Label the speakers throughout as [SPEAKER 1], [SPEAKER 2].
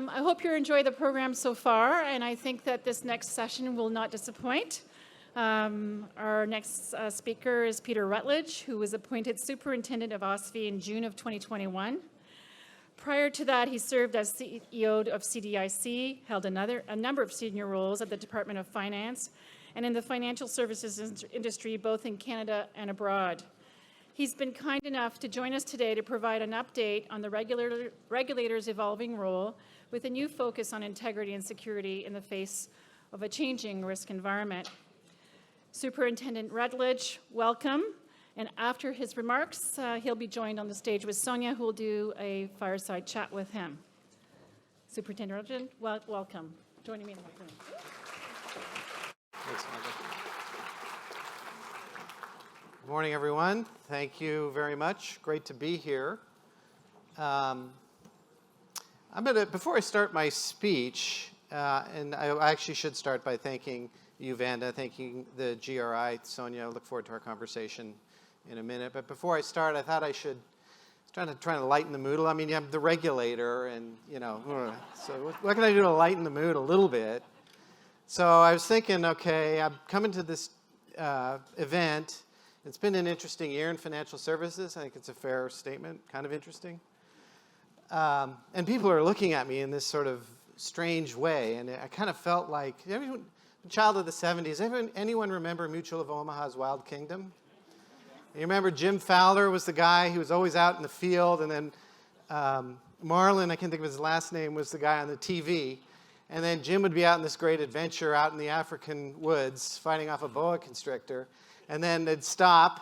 [SPEAKER 1] I hope you enjoy the program so far, and I think that this next session will not disappoint. Our next speaker is Peter Rutledge, who was appointed Superintendent of OSFI in June of 2021. Prior to that, he served as CEO of CDIC, held a number of senior roles at the Department of Finance and in the financial services industry, both in Canada and abroad. He's been kind enough to join us today to provide an update on the regulator's evolving role with a new focus on integrity and security in the face of a changing risk environment. Superintendent Rutledge, welcome. And after his remarks, he'll be joined on the stage with Sonia, who will do a fireside chat with him. Superintendent Rutledge, welcome. Joining me in the microphone.
[SPEAKER 2] Thanks, Margaret. Good morning, everyone. Thank you very much. Great to be here. Before I start my speech, and I actually should start by thanking you, Vanda, thanking the GRI, Sonia. I look forward to our conversation in a minute. But before I start, I thought I should try to lighten the mood. I mean, I'm the regulator, and so what can I do to lighten the mood a little bit? So I was thinking, okay, I'm coming to this event. It's been an interesting year in financial services. I think it's a fair statement, kind of interesting. And people are looking at me in this sort of strange way, and I kind of felt like, everyone, child of the 70s, anyone remember Mutual of Omaha's Wild Kingdom? You remember Jim Fowler was the guy who was always out in the field, and then Marlin, I can't think of his last name, was the guy on the TV. And then Jim would be out in this great adventure out in the African woods fighting off a boa constrictor. And then they'd stop,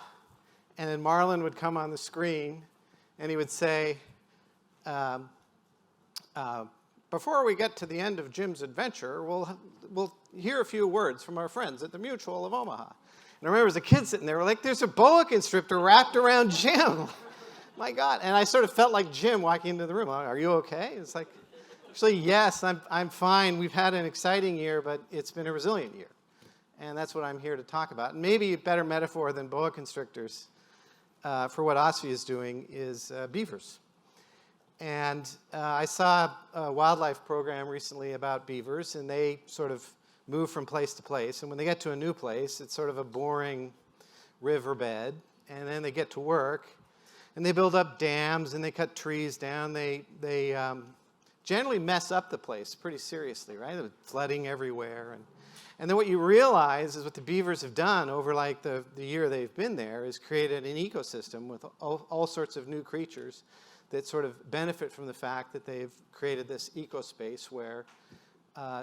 [SPEAKER 2] and then Marlin would come on the screen, and he would say, before we get to the end of Jim's adventure, we'll hear a few words from our friends at the Mutual of Omaha. And I remember as a kid sitting there, like, there's a boa constrictor wrapped around Jim. My God. And I sort of felt like Jim walking into the room. Are you okay? It's like, actually, yes, I'm fine. We've had an exciting year, but it's been a resilient year. And that's what I'm here to talk about. And maybe a better metaphor than boa constrictors for what OSFI is doing is beavers. And I saw a wildlife program recently about beavers, and they sort of move from place to place. And when they get to a new place, it's sort of a boring riverbed. And then they get to work, and they build up dams, and they cut trees down. They generally mess up the place pretty seriously, right? There's flooding everywhere. And then what you realize is what the beavers have done over like the year they've been there is created an ecosystem with all sorts of new creatures that sort of benefit from the fact that they've created this ecospace where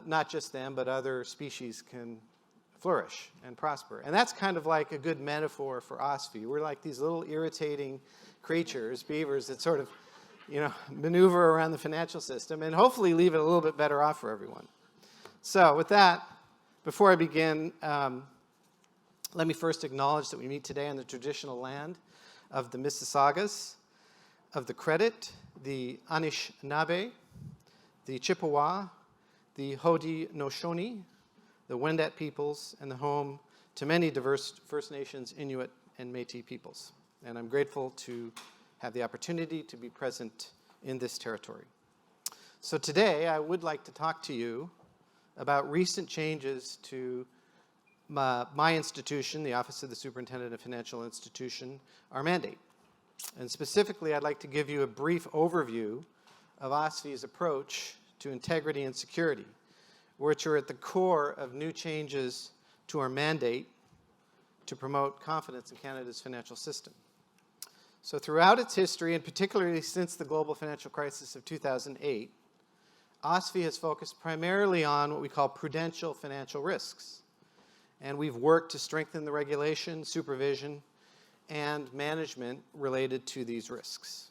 [SPEAKER 2] not just them, but other species can flourish and prosper. And that's kind of like a good metaphor for OSFI. We're like these little irritating creatures, beavers, that sort of maneuver around the financial system and hopefully leave it a little bit better off for everyone. So with that, before I begin, let me first acknowledge that we meet today on the traditional land of the Mississaugas, of the Credit, the Anishinaabe, the Chippewa, the Haudenosaunee, the Wendat peoples, and the home to many diverse First Nations, Inuit, and Métis peoples. And I'm grateful to have the opportunity to be present in this territory. So today, I would like to talk to you about recent changes to my institution, the Office of the Superintendent of Financial Institution, our mandate. And specifically, I'd like to give you a brief overview of OSFI's approach to integrity and security, which are at the core of new changes to our mandate to promote confidence in Canada's financial system. So throughout its history, and particularly since the global financial crisis of 2008, OSFI has focused primarily on what we call prudential financial risks. And we've worked to strengthen the regulation, supervision, and management related to these risks.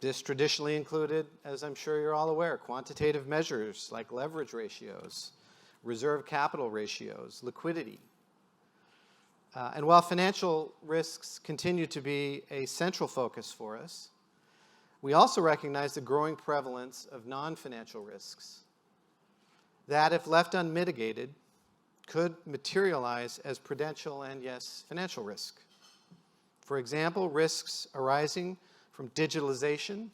[SPEAKER 2] This traditionally included, as I'm sure you're all aware, quantitative measures like leverage ratios, reserve capital ratios, liquidity. And while financial risks continue to be a central focus for us, we also recognize the growing prevalence of non-financial risks that, if left unmitigated, could materialize as prudential and, yes, financial risk. For example, risks arising from digitalization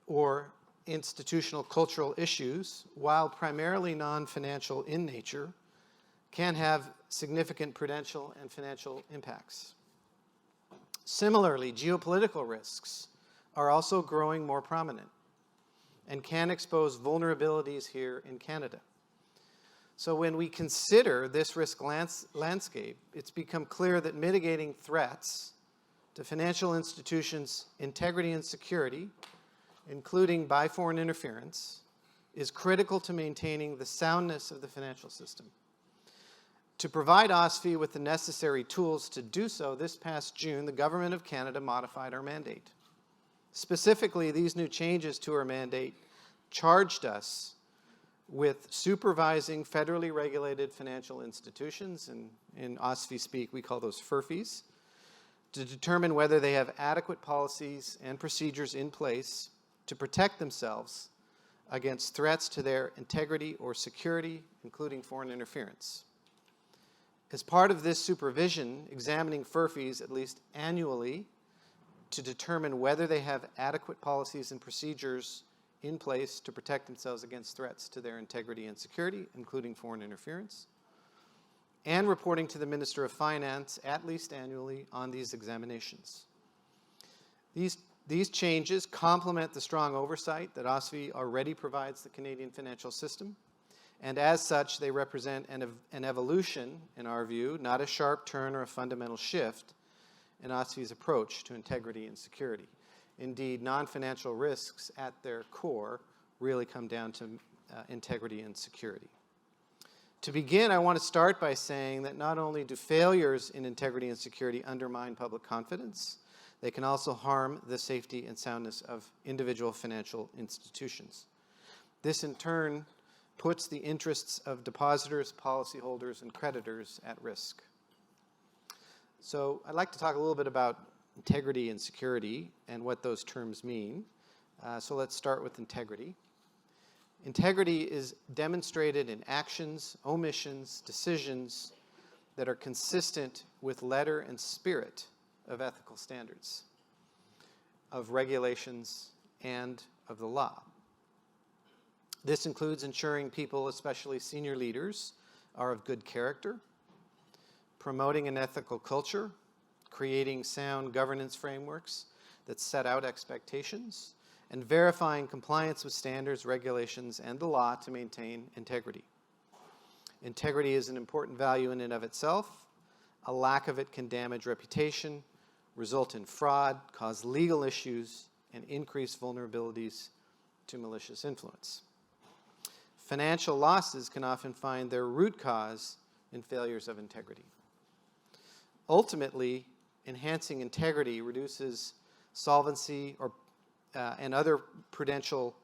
[SPEAKER 2] or institutional cultural issues, while primarily non-financial in nature, can have significant prudential and financial impacts. Similarly, geopolitical risks are also growing more prominent and can expose vulnerabilities here in Canada. So when we consider this risk landscape, it's become clear that mitigating threats to financial institutions' integrity and security, including by foreign interference, is critical to maintaining the soundness of the financial system. To provide OSFI with the necessary tools to do so, this past June, the Government of Canada modified our mandate. Specifically, these new changes to our mandate charged us with supervising federally regulated financial institutions, and in OSFI speak, we call those FERFIs, to determine whether they have adequate policies and procedures in place to protect themselves against threats to their integrity or security, including foreign interference. As part of this supervision, examining FERFIs at least annually to determine whether they have adequate policies and procedures in place to protect themselves against threats to their integrity and security, including foreign interference, and reporting to the Minister of Finance at least annually on these examinations. These changes complement the strong oversight that OSFI already provides the Canadian financial system, and as such, they represent an evolution, in our view, not a sharp turn or a fundamental shift in OSFI's approach to integrity and security. Indeed, non-financial risks at their core really come down to integrity and security. To begin, I want to start by saying that not only do failures in integrity and security undermine public confidence, they can also harm the safety and soundness of individual financial institutions. This, in turn, puts the interests of depositors, policyholders, and creditors at risk. So I'd like to talk a little bit about integrity and security and what those terms mean. So let's start with integrity. Integrity is demonstrated in actions, omissions, decisions that are consistent with letter and spirit of ethical standards, of regulations, and of the law. This includes ensuring people, especially senior leaders, are of good character, promoting an ethical culture, creating sound governance frameworks that set out expectations, and verifying compliance with standards, regulations, and the law to maintain integrity. Integrity is an important value in and of itself. A lack of it can damage reputation, result in fraud, cause legal issues, and increase vulnerabilities to malicious influence. Financial losses can often find their root cause in failures of integrity. Ultimately, enhancing integrity reduces solvency and other prudential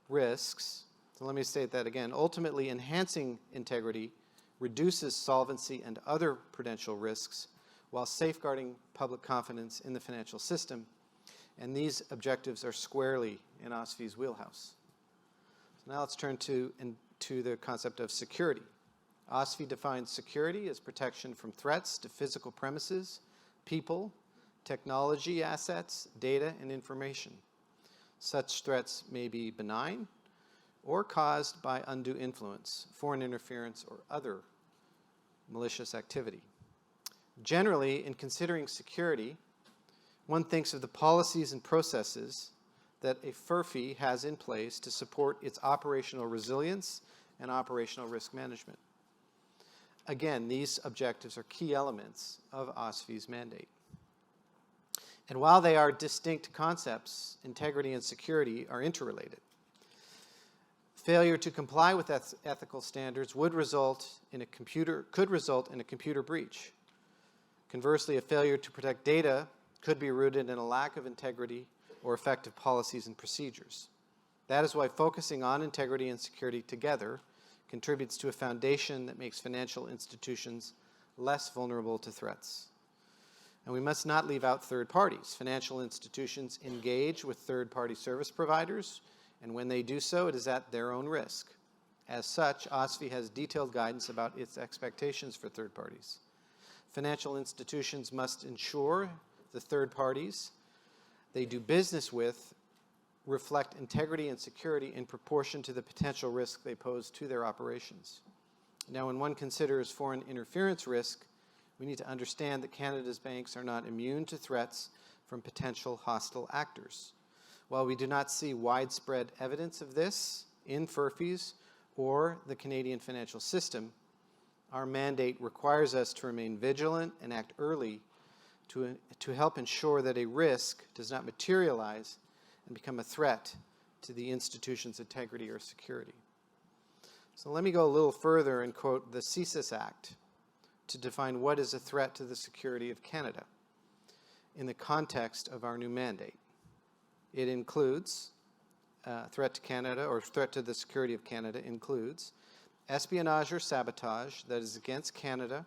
[SPEAKER 2] risks. So let me state that again. Ultimately, enhancing integrity reduces solvency and other prudential risks while safeguarding public confidence in the financial system. And these objectives are squarely in OSFI's wheelhouse. So now let's turn to the concept of security. OSFI defines security as protection from threats to physical premises, people, technology assets, data, and information. Such threats may be benign or caused by undue influence, foreign interference, or other malicious activity. Generally, in considering security, one thinks of the policies and processes that a FERFI has in place to support its operational resilience and operational risk management. Again, these objectives are key elements of OSFI's mandate. And while they are distinct concepts, integrity and security are interrelated. Failure to comply with ethical standards could result in a computer breach. Conversely, a failure to protect data could be rooted in a lack of integrity or effective policies and procedures. That is why focusing on integrity and security together contributes to a foundation that makes financial institutions less vulnerable to threats. And we must not leave out third parties. Financial institutions engage with third-party service providers, and when they do so, it is at their own risk. As such, OSFI has detailed guidance about its expectations for third parties. Financial institutions must ensure the third parties they do business with reflect integrity and security in proportion to the potential risk they pose to their operations. Now, when one considers foreign interference risk, we need to understand that Canada's banks are not immune to threats from potential hostile actors. While we do not see widespread evidence of this in FERFIs or the Canadian financial system, our mandate requires us to remain vigilant and act early to help ensure that a risk does not materialize and become a threat to the institution's integrity or security. So let me go a little further and quote the CSIS Act to define what is a threat to the security of Canada in the context of our new mandate. It includes, threat to Canada or threat to the security of Canada includes espionage or sabotage that is against Canada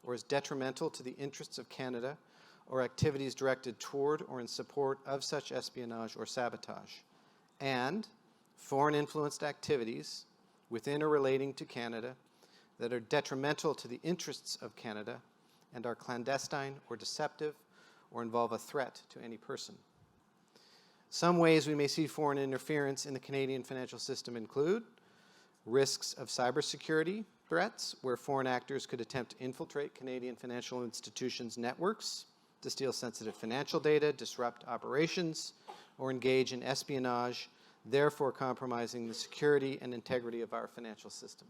[SPEAKER 2] or is detrimental to the interests of Canada or activities directed toward or in support of such espionage or sabotage, and foreign influenced activities within or relating to Canada that are detrimental to the interests of Canada and are clandestine or deceptive or involve a threat to any person. Some ways we may see foreign interference in the Canadian financial system include risks of cybersecurity threats, where foreign actors could attempt to infiltrate Canadian financial institutions' networks to steal sensitive financial data, disrupt operations, or engage in espionage, therefore compromising the security and integrity of our financial system.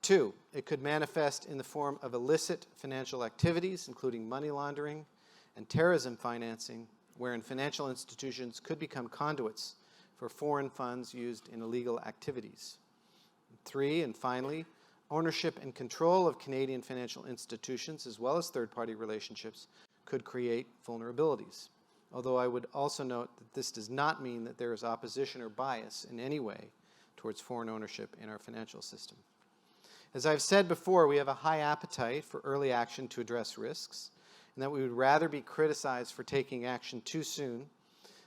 [SPEAKER 2] 2, it could manifest in the form of illicit financial activities, including money laundering and terrorism financing, wherein financial institutions could become conduits for foreign funds used in illegal activities. 3, and finally, ownership and control of Canadian financial institutions, as well as third-party relationships, could create vulnerabilities. Although I would also note that this does not mean that there is opposition or bias in any way towards foreign ownership in our financial system. As I've said before, we have a high appetite for early action to address risks, and that we would rather be criticized for taking action too soon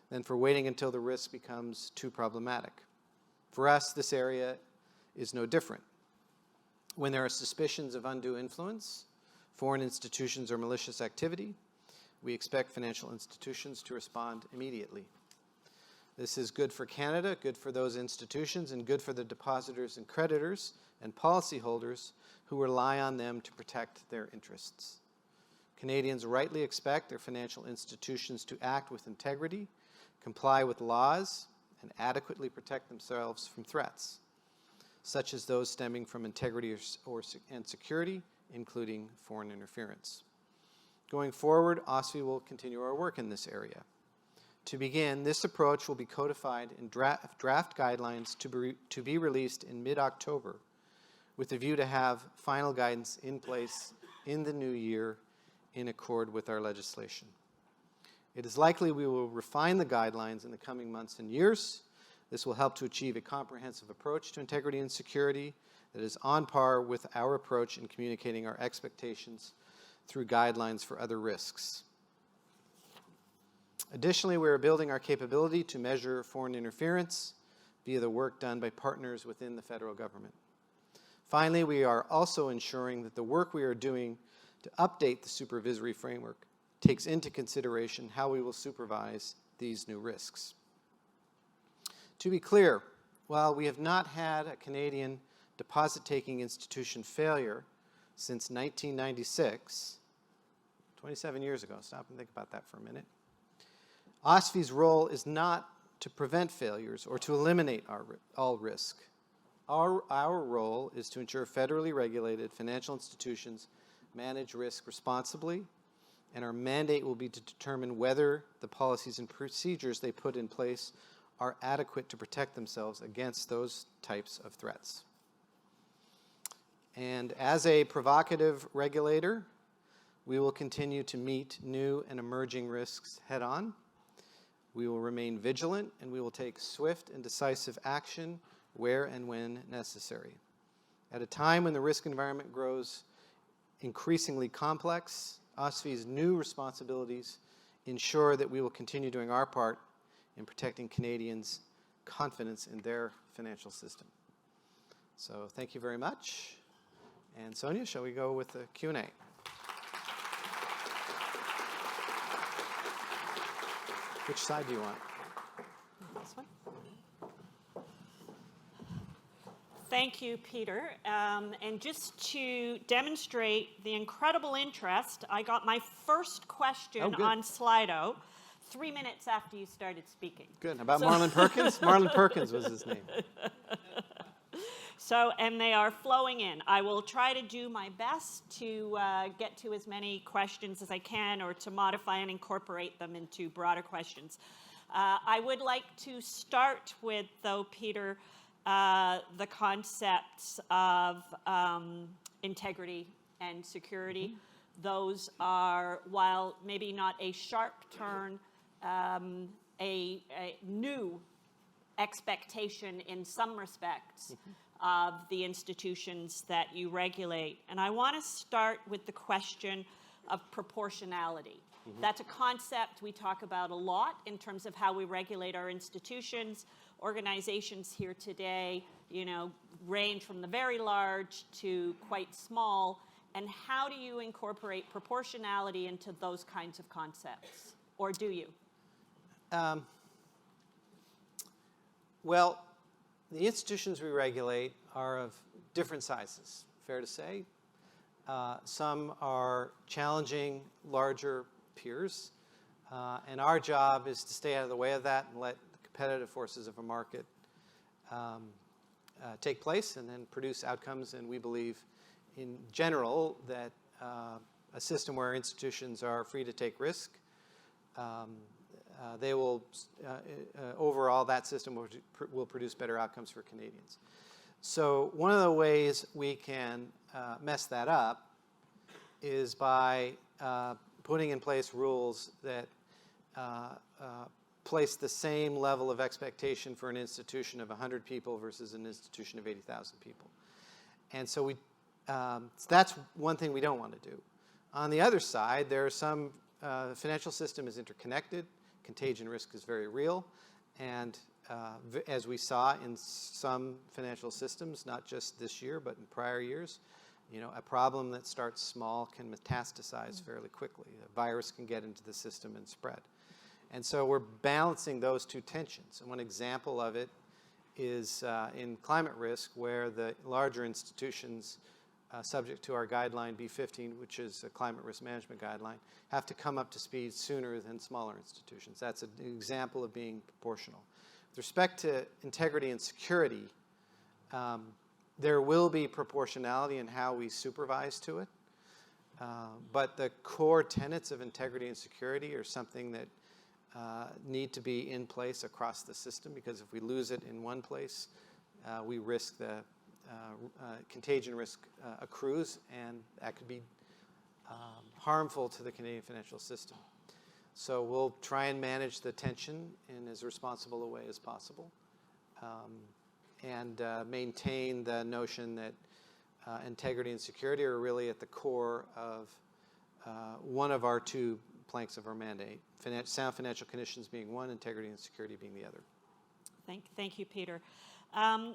[SPEAKER 2] than for waiting until the risk becomes too problematic. For us, this area is no different. When there are suspicions of undue influence, foreign institutions, or malicious activity, we expect financial institutions to respond immediately. This is good for Canada, good for those institutions, and good for the depositors and creditors and policyholders who rely on them to protect their interests. Canadians rightly expect their financial institutions to act with integrity, comply with laws, and adequately protect themselves from threats, such as those stemming from integrity and security, including foreign interference. Going forward, OSFI will continue our work in this area. To begin, this approach will be codified in draft guidelines to be released in mid-October, with a view to have final guidance in place in the new year in accord with our legislation. It is likely we will refine the guidelines in the coming months and years. This will help to achieve a comprehensive approach to integrity and security that is on par with our approach in communicating our expectations through guidelines for other risks. Additionally, we are building our capability to measure foreign interference via the work done by partners within the federal government. Finally, we are also ensuring that the work we are doing to update the supervisory framework takes into consideration how we will supervise these new risks. To be clear, while we have not had a Canadian deposit-taking institution failure since 1996, 27 years ago, stop and think about that for a minute, OSFI's role is not to prevent failures or to eliminate all risk. Our role is to ensure federally regulated financial institutions manage risk responsibly, and our mandate will be to determine whether the policies and procedures they put in place are adequate to protect themselves against those types of threats. And as a provocative regulator, we will continue to meet new and emerging risks head-on. We will remain vigilant, and we will take swift and decisive action where and when necessary. At a time when the risk environment grows increasingly complex, OSFI's new responsibilities ensure that we will continue doing our part in protecting Canadians' confidence in their financial system. So thank you very much. And Sonia, shall we go with the Q&A? Which side do you want?
[SPEAKER 3] Thank you, Peter. And just to demonstrate the incredible interest, I got my first question
[SPEAKER 2] good.
[SPEAKER 3] on Slido 3 minutes after you started speaking.
[SPEAKER 2] Good. About Marlon Perkins? Marlon Perkins was his name.
[SPEAKER 3] So, and they are flowing in. I will try to do my best to get to as many questions as I can, or to modify and incorporate them into broader questions. I would like to start with, though, Peter, the concepts of integrity and security. Mm-hmm. Those are, while maybe not a sharp turn, a new expectation in some respects. Mm-hmm. Of the institutions that you regulate. And I want to start with the question of proportionality. Mm-hmm. That's a concept we talk about a lot in terms of how we regulate our institutions. Organizations here today, range from the very large to quite small. And how do you incorporate proportionality into those kinds of concepts? Or do you?
[SPEAKER 2] Well, the institutions we regulate are of different sizes, fair to say. Some are challenging larger peers, and our job is to stay out of the way of that and let the competitive forces of a market take place and then produce outcomes. And we believe, in general, that a system where institutions are free to take risk, they will, overall, that system will produce better outcomes for Canadians. So one of the ways we can mess that up is by putting in place rules that place the same level of expectation for an institution of 100 people versus an institution of 80,000 people. And so that's one thing we don't want to do. On the other side, there are some, the financial system is interconnected. Contagion risk is very real, and as we saw in some financial systems, not just this year, but in prior years, a problem that starts small can metastasize fairly quickly. A virus can get into the system and spread. And so we're balancing those two tensions. And one example of it is in climate risk, where the larger institutions subject to our guideline B15, which is a climate risk management guideline, have to come up to speed sooner than smaller institutions. That's an example of being proportional. With respect to integrity and security, there will be proportionality in how we supervise to it, but the core tenets of integrity and security are something that need to be in place across the system, because if we lose it in one place, we risk the contagion risk accrues, and that could be harmful to the Canadian financial system. So we'll try and manage the tension in as responsible a way as possible, and maintain the notion that integrity and security are really at the core of one of our two planks of our mandate, sound financial conditions being one, integrity and security being the other.
[SPEAKER 3] Thank you, Peter.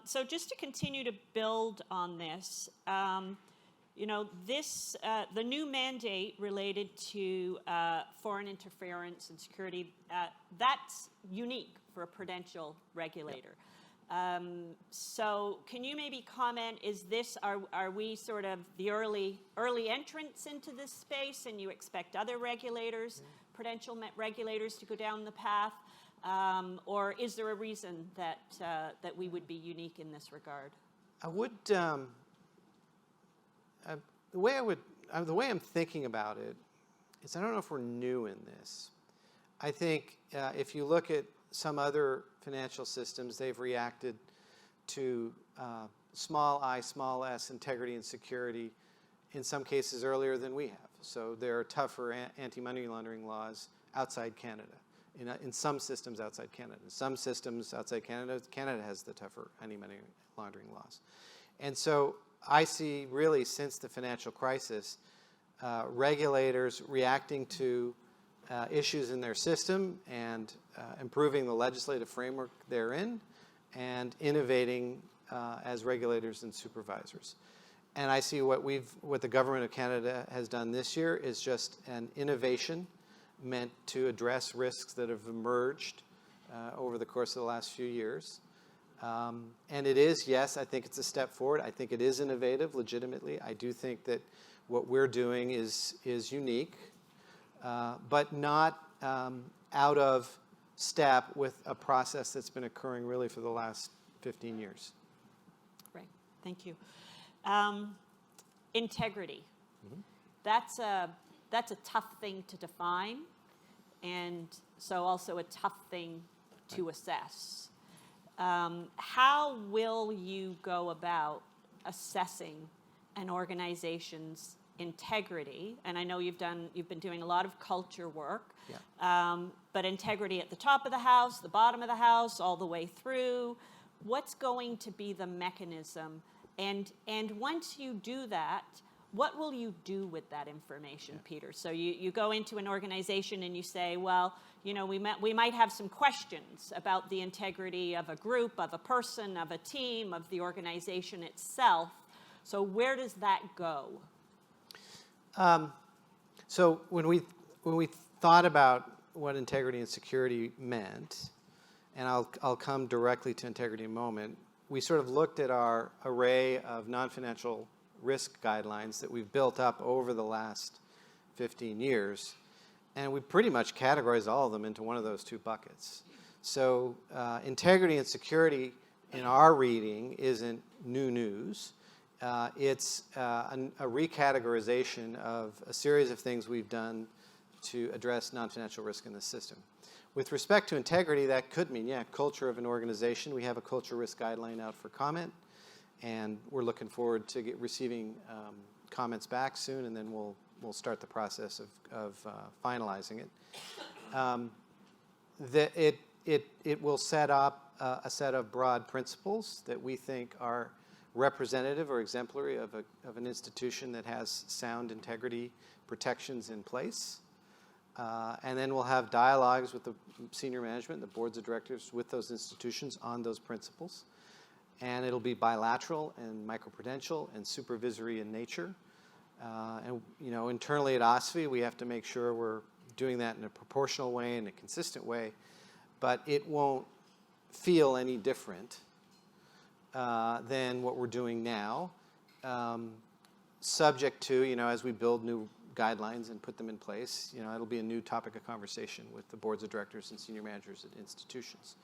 [SPEAKER 3] So just to continue to build on this, the new mandate related to foreign interference and security, that's unique for a prudential regulator. Yep. So can you maybe comment, are we sort of the early entrants into this space, and you expect other regulators, prudential regulators, to go down the path? Or is there a reason that we would be unique in this regard?
[SPEAKER 2] I would, the way I'm thinking about it is, I don't know if we're new in this. I think if you look at some other financial systems, they've reacted to small I, small s integrity and security in some cases earlier than we have. So there are tougher anti-money laundering laws outside Canada. In some systems outside Canada. In some systems outside Canada, Canada has the tougher anti-money laundering laws. And so I see, really, since the financial crisis, regulators reacting to issues in their system and improving the legislative framework therein, and innovating as regulators and supervisors. And I see what the government of Canada has done this year is just an innovation meant to address risks that have emerged over the course of the last few years. And it is, yes, I think it's a step forward. I think it is innovative, legitimately. I do think that what we're doing is unique, but not out of step with a process that's been occurring really for the last 15 years.
[SPEAKER 3] Right. Thank you. Integrity. That's a tough thing to define, and so also a tough thing to assess. How will you go about assessing an organization's integrity? And I know you've been doing a lot of culture work, but integrity at the top of the house, the bottom of the house, all the way through. What's going to be the mechanism? And once you do that, what will you do with that information, Peter? So you go into an organization and you say, well, you know, we might have some questions about the integrity of a group, of a person, of a team, of the organization itself. So where does that go?
[SPEAKER 2] So when we thought about what integrity and security meant, and I'll come directly to integrity in a moment, we sort of looked at our array of non-financial risk guidelines that we've built up over the last 15 years, and we pretty much categorized all of them into one of those two buckets. So integrity and security in our reading isn't new news. It's a recategorization of a series of things we've done to address non-financial risk in the system. With respect to integrity, that could mean, culture of an organization. We have a culture risk guideline out for comment, and we're looking forward to receiving comments back soon, and then we'll start the process of finalizing it. It will set up a set of broad principles that we think are representative or exemplary of an institution that has sound integrity protections in place. And then we'll have dialogues with the senior management, the boards of directors with those institutions on those principles. And it'll be bilateral and microprudential and supervisory in nature. And you know, internally at OSFI, we have to make sure we're doing that in a proportional way and a consistent way. But it won't feel any different than what we're doing now, subject to, you know, as we build new guidelines and put them in place, you know, it'll be a new topic of conversation with the boards of directors and senior managers at institutions.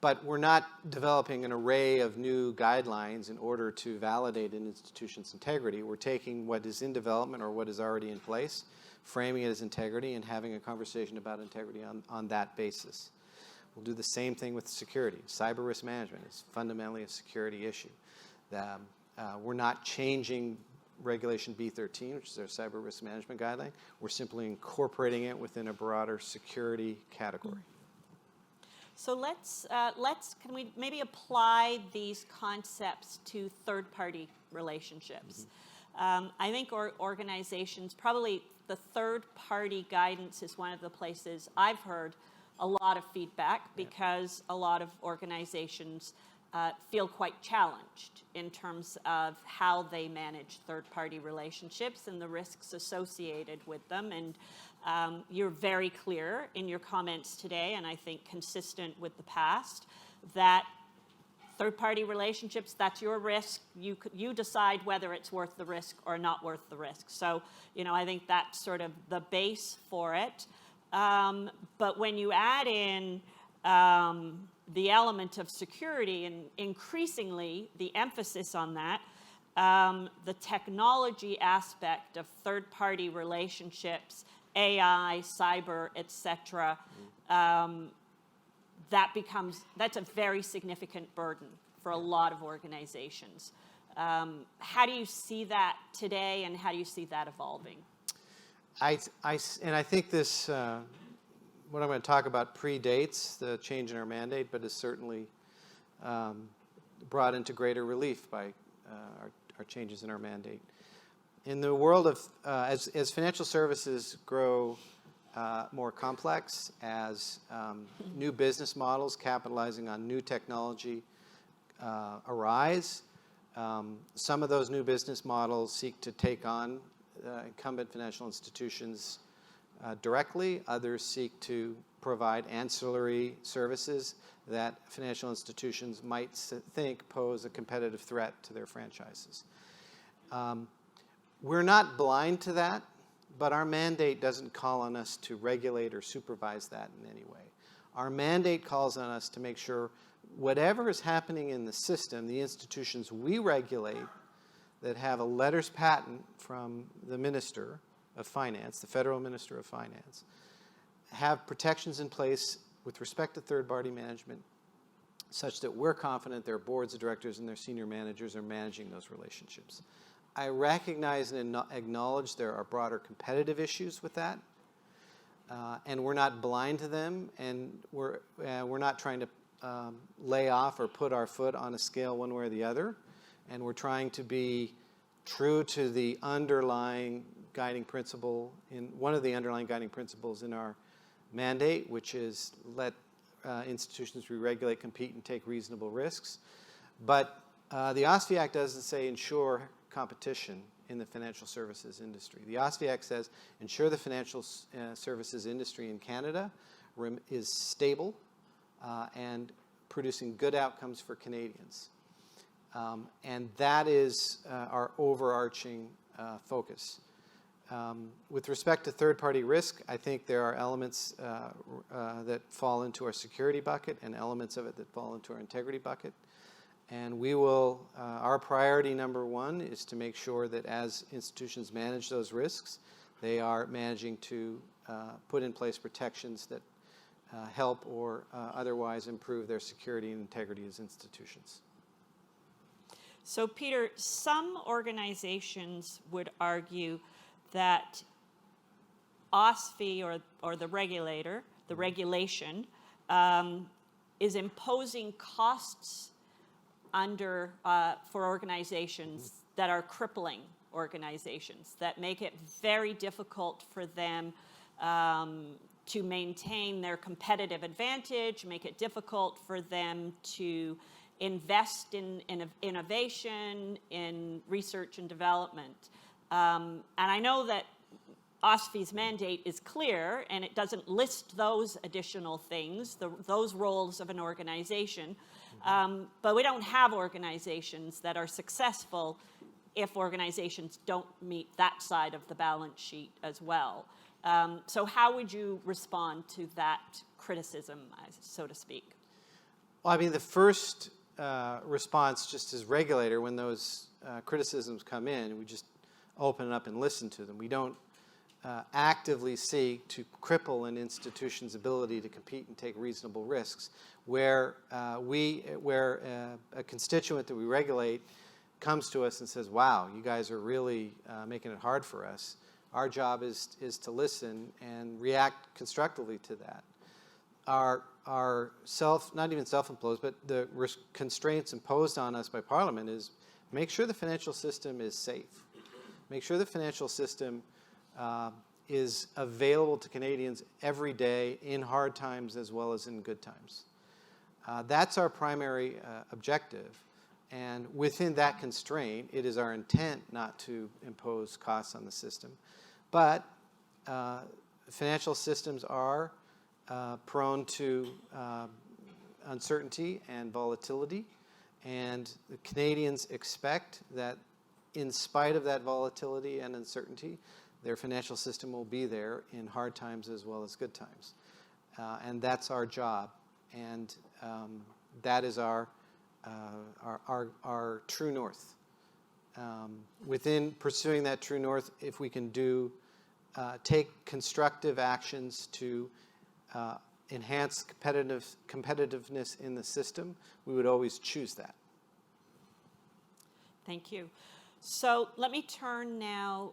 [SPEAKER 2] But we're not developing an array of new guidelines in order to validate an institution's integrity. We're taking what is in development or what is already in place, framing it as integrity, and having a conversation about integrity on that basis. We'll do the same thing with security. Cyber risk management is fundamentally a security issue. We're not changing Regulation B13, which is our cyber risk management guideline. We're simply incorporating it within a broader security category.
[SPEAKER 3] So can we maybe apply these concepts to third-party relationships? I think organizations, probably the third-party guidance is one of the places I've heard a lot of feedback because a lot of organizations feel quite challenged in terms of how they manage third-party relationships and the risks associated with them. And you're very clear in your comments today, and I think consistent with the past, that third-party relationships, that's your risk. You decide whether it's worth the risk or not worth the risk. So, you know, I think that's sort of the base for it. But when you add in the element of security and increasingly the emphasis on that, the technology aspect of third-party relationships, AI, cyber, etc., that's a very significant burden for a lot of organizations. How do you see that today, and how do you see that evolving?
[SPEAKER 2] I think this, what I'm going to talk about predates the change in our mandate, but is certainly brought into greater relief by our changes in our mandate. In the world of, as financial services grow more complex, as new business models capitalizing on new technology arise, some of those new business models seek to take on incumbent financial institutions' directly. Others seek to provide ancillary services that financial institutions might think pose a competitive threat to their franchises. We're not blind to that, but our mandate doesn't call on us to regulate or supervise that in any way. Our mandate calls on us to make sure whatever is happening in the system, the institutions we regulate that have a letters patent from the Minister of Finance, the Federal Minister of Finance, have protections in place with respect to third-party management such that we're confident their boards of directors and their senior managers are managing those relationships. I recognize and acknowledge there are broader competitive issues with that, and we're not blind to them, and we're not trying to lay off or put our foot on a scale one way or the other, and we're trying to be true to the underlying guiding principle, one of the underlying guiding principles in our mandate, which is let institutions we regulate compete and take reasonable risks. But the OSFI Act doesn't say ensure competition in the financial services industry. The OSFI Act says ensure the financial services industry in Canada is stable and producing good outcomes for Canadians. And that is our overarching focus. With respect to third-party risk, I think there are elements that fall into our security bucket and elements of it that fall into our integrity bucket. And we will, our priority number one is to make sure that as institutions manage those risks, they are managing to put in place protections that help or otherwise improve their security and integrity as institutions.
[SPEAKER 3] So, Peter, some organizations would argue that OSFI or the regulator, the regulation, is imposing costs for organizations that are crippling organizations, that make it very difficult for them to maintain their competitive advantage, make it difficult for them to invest in innovation, in research and development. And I know that OSFI's mandate is clear, and it doesn't list those additional things, those roles of an organization. But we don't have organizations that are successful if organizations don't meet that side of the balance sheet as well. So how would you respond to that criticism, so to speak?
[SPEAKER 2] Well, I mean, the first response, just as regulator, when those criticisms come in, we just open it up and listen to them. We don't actively seek to cripple an institution's ability to compete and take reasonable risks. Where a constituent that we regulate comes to us and says, wow, you guys are really making it hard for us, our job is to listen and react constructively to that. Our not even self-imposed, but the constraints imposed on us by Parliament is make sure the financial system is safe. Make sure the financial system is available to Canadians every day in hard times as well as in good times. That's our primary objective. And within that constraint, it is our intent not to impose costs on the system. But financial systems are prone to uncertainty and volatility. And the Canadians expect that in spite of that volatility and uncertainty, their financial system will be there in hard times as well as good times. And that's our job. And that is our true north. Within pursuing that true north, if we can take constructive actions to enhance competitiveness in the system, we would always choose that.
[SPEAKER 3] Thank you. So let me turn now,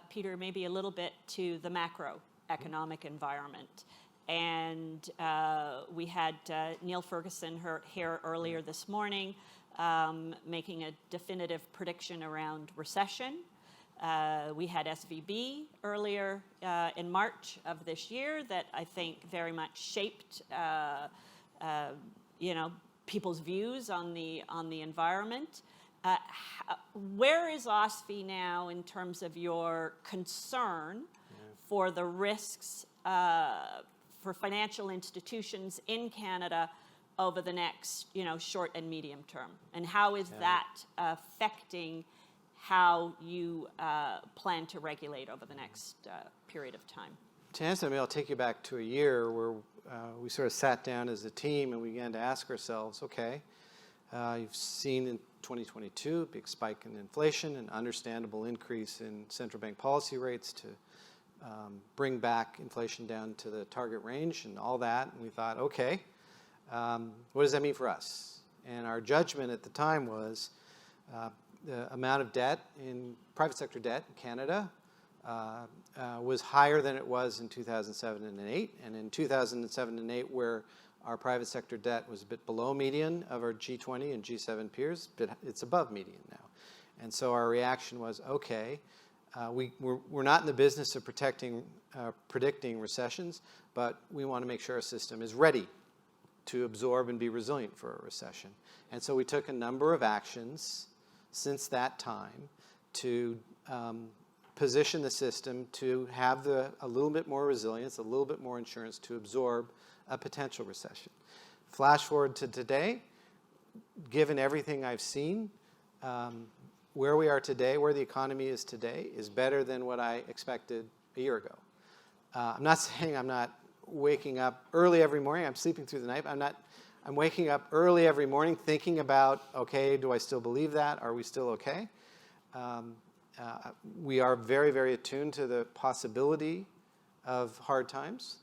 [SPEAKER 3] Peter, maybe a little bit to the macroeconomic environment. And we had Neil Ferguson here earlier this morning making a definitive prediction around recession. We had SVB earlier in March of this year that I think very much shaped people's views on the environment. Where is OSFI now in terms of your concern for the risks for financial institutions in Canada over the next, short and medium term? And how is that affecting how you plan to regulate over the next period of time?
[SPEAKER 2] To answer that, I'll take you back to a year where we sort of sat down as a team and we began to ask ourselves, okay, you've seen in 2022 a big spike in inflation, an understandable increase in central bank policy rates to bring back inflation down to the target range and all that. And we thought, okay, what does that mean for us? And our judgment at the time was the amount of debt in private sector debt in Canada was higher than it was in 2007 and 2008. And in 2007 and 2008, where our private sector debt was a bit below median of our G20 and G7 peers, but it's above median now. And so our reaction was, okay, we're not in the business of predicting recessions, but we want to make sure our system is ready to absorb and be resilient for a recession. And so we took a number of actions since that time to position the system to have a little bit more resilience, a little bit more insurance to absorb a potential recession. Flash forward to today, given everything I've seen, where we are today, where the economy is today, is better than what I expected a year ago. I'm not saying I'm not waking up early every morning. I'm sleeping through the night. I'm waking up early every morning thinking about, okay, do I still believe that? Are we still okay? We are very, very attuned to the possibility of hard times.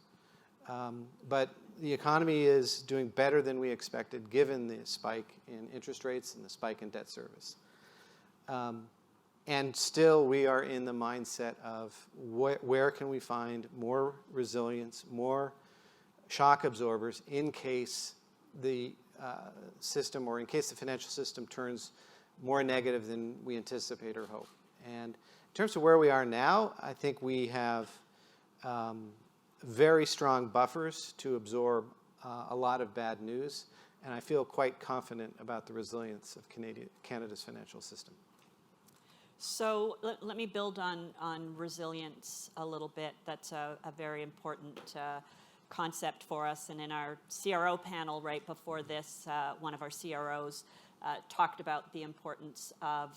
[SPEAKER 2] But the economy is doing better than we expected given the spike in interest rates and the spike in debt service. And still we are in the mindset of where can we find more resilience, more shock absorbers in case the system or in case the financial system turns more negative than we anticipate or hope. And in terms of where we are now, I think we have very strong buffers to absorb a lot of bad news, and I feel quite confident about the resilience of Canada's financial system.
[SPEAKER 3] So let me build on resilience a little bit. That's a very important concept for us. And in our CRO panel right before this, one of our CROs talked about the importance of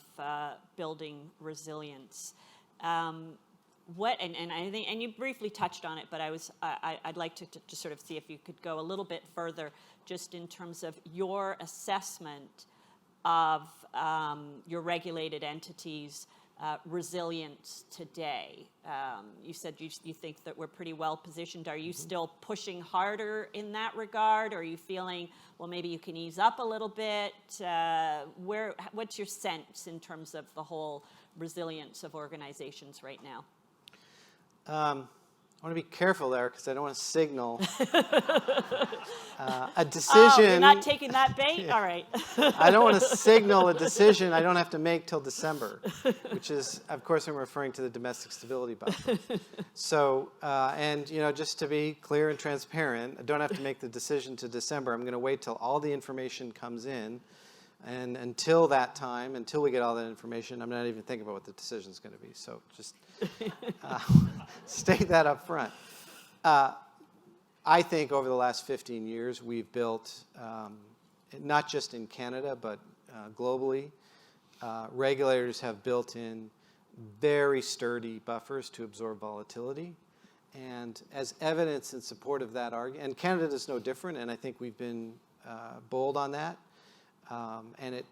[SPEAKER 3] building resilience. And I think, and you briefly touched on it, but I'd like to sort of see if you could go a little bit further, just in terms of your assessment of your regulated entities' resilience today. You said you think that we're pretty well positioned. Are you still pushing harder in that regard? Or are you feeling, well, maybe you can ease up a little bit? What's your sense in terms of the whole resilience of organizations right now? I want to be careful there because I don't want to signal a decision. Oh, you're not taking that bait? Yeah. All right.
[SPEAKER 2] I don't want to signal a decision I don't have to make till December, which is, of course, I'm referring to the domestic stability buffer. So, and just to be clear and transparent, I don't have to make the decision to December. I'm going to wait till all the information comes in. And until that time, until we get all that information, I'm not even thinking about what the decision is going to be. So just state that up front. I think over the last 15 years, we've built, not just in Canada, but globally, regulators have built in very sturdy buffers to absorb volatility. And as evidence in support of that argument, and Canada is no different, and I think we've been bold on that. And it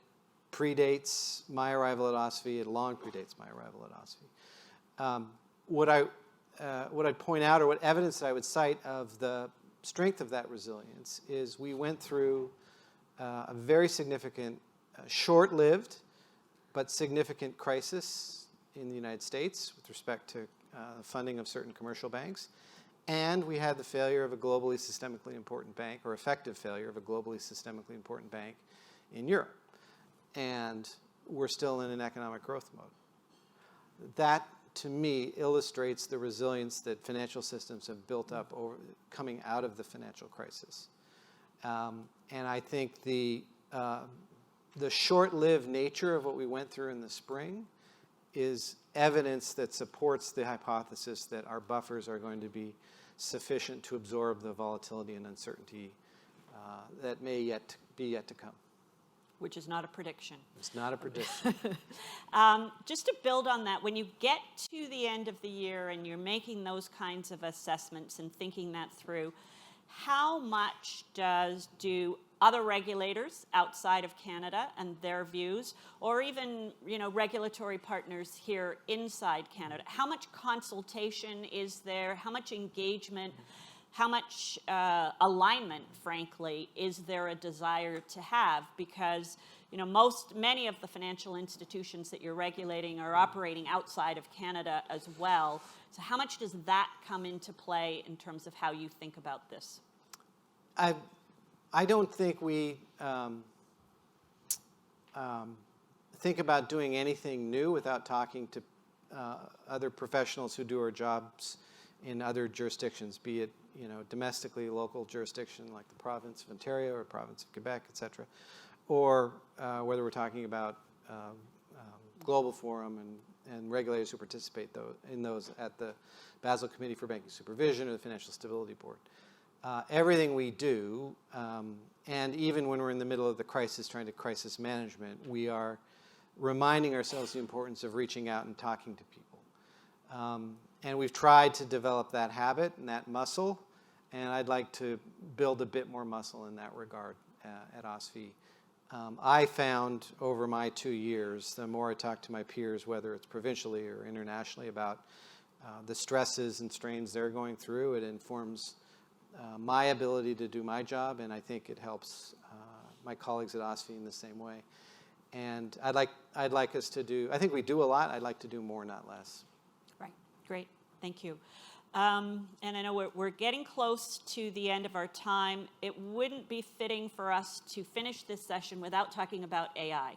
[SPEAKER 2] predates my arrival at OSFI. It long predates my arrival at OSFI. What I'd point out, or what evidence that I would cite of the strength of that resilience, is we went through a very significant, short-lived, but significant crisis in the United States with respect to the funding of certain commercial banks. And we had the failure of a globally systemically important bank, or effective failure of a globally systemically important bank in Europe. And we're still in an economic growth mode. That, to me, illustrates the resilience that financial systems have built up coming out of the financial crisis. And I think the short-lived nature of what we went through in the spring is evidence that supports the hypothesis that our buffers are going to be sufficient to absorb the volatility and uncertainty that may be yet to come.
[SPEAKER 3] Which is not a prediction.
[SPEAKER 2] It's not a prediction.
[SPEAKER 3] Just to build on that, when you get to the end of the year and you're making those kinds of assessments and thinking that through, how much do other regulators outside of Canada and their views, or even regulatory partners here inside Canada, how much consultation is there? How much engagement? How much alignment, frankly, is there a desire to have? Because many of the financial institutions that you're regulating are operating outside of Canada as well. So how much does that come into play in terms of how you think about this?
[SPEAKER 2] I don't think we think about doing anything new without talking to other professionals who do our jobs in other jurisdictions, be it domestically local jurisdiction like the province of Ontario or province of Quebec, et cetera, or whether we're talking about global forum and regulators who participate in those at the Basel Committee for Banking Supervision or the Financial Stability Board. Everything we do, and even when we're in the middle of the crisis, trying to crisis management, we are reminding ourselves the importance of reaching out and talking to people. And we've tried to develop that habit and that muscle, and I'd like to build a bit more muscle in that regard at OSFI. I found over my 2 years, the more I talk to my peers, whether it's provincially or internationally, about the stresses and strains they're going through, it informs my ability to do my job, and I think it helps my colleagues at OSFI in the same way. And I'd like us to do, I think we do a lot, I'd like to do more, not less.
[SPEAKER 3] Right, great, thank you. And I know we're getting close to the end of our time. It wouldn't be fitting for us to finish this session without talking about AI.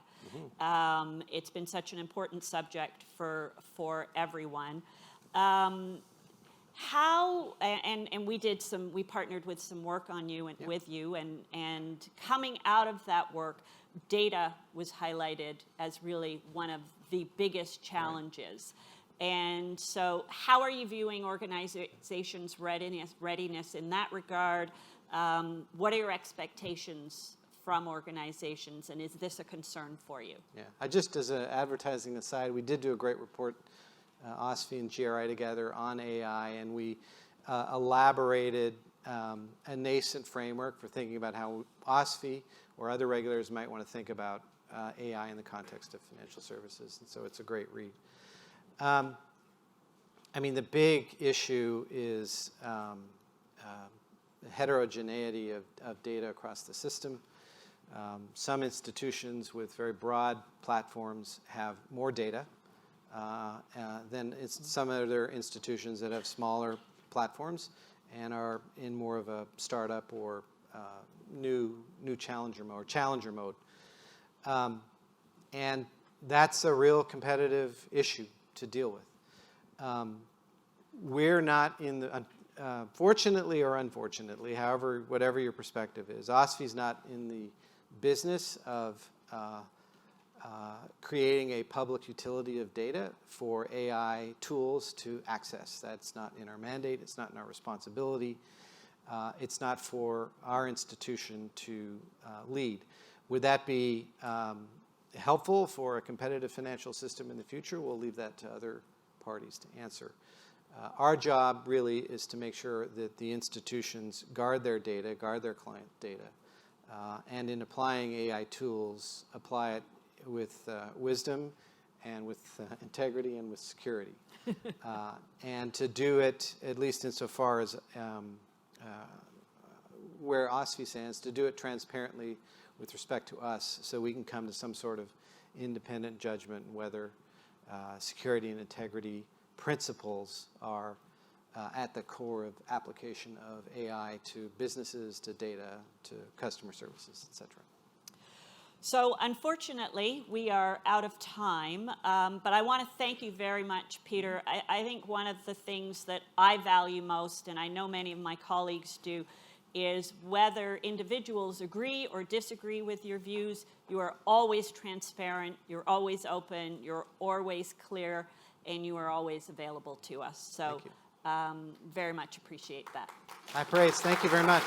[SPEAKER 3] Mm-hmm. It's been such an important subject for everyone. How, and we partnered with some work on you and with you, and coming out of that work, data was highlighted as really one of the biggest challenges. Right. And so how are you viewing organizations' readiness in that regard? What are your expectations from organizations, and is this a concern for you?
[SPEAKER 2] Yeah, just as an advertising aside, we did do a great report, OSFI and GRI together, on AI, and we elaborated a nascent framework for thinking about how OSFI or other regulators might want to think about AI in the context of financial services, and so it's a great read. The big issue is the heterogeneity of data across the system. Some institutions with very broad platforms have more data than some other institutions that have smaller platforms and are in more of a startup or new challenger mode. And that's a real competitive issue to deal with. We're not in the, fortunately or unfortunately, whatever your perspective is, OSFI's not in the business of creating a public utility of data for AI tools to access. That's not in our mandate. It's not in our responsibility. It's not for our institution to lead. Would that be helpful for a competitive financial system in the future? We'll leave that to other parties to answer. Our job really is to make sure that the institutions guard their data, guard their client data, and in applying AI tools, apply it with wisdom and with integrity and with security. And to do it, at least insofar as where OSFI stands, to do it transparently with respect to us, so we can come to some sort of independent judgment whether security and integrity principles are at the core of application of AI to businesses, to data, to customer services, et cetera.
[SPEAKER 3] So unfortunately, we are out of time, but I want to thank you very much, Peter. I think one of the things that I value most, and I know many of my colleagues do, is whether individuals agree or disagree with your views, you are always transparent, you're always open, you're always clear, and you are always available to us. So very much appreciate that.
[SPEAKER 2] High praise. Thank you very much.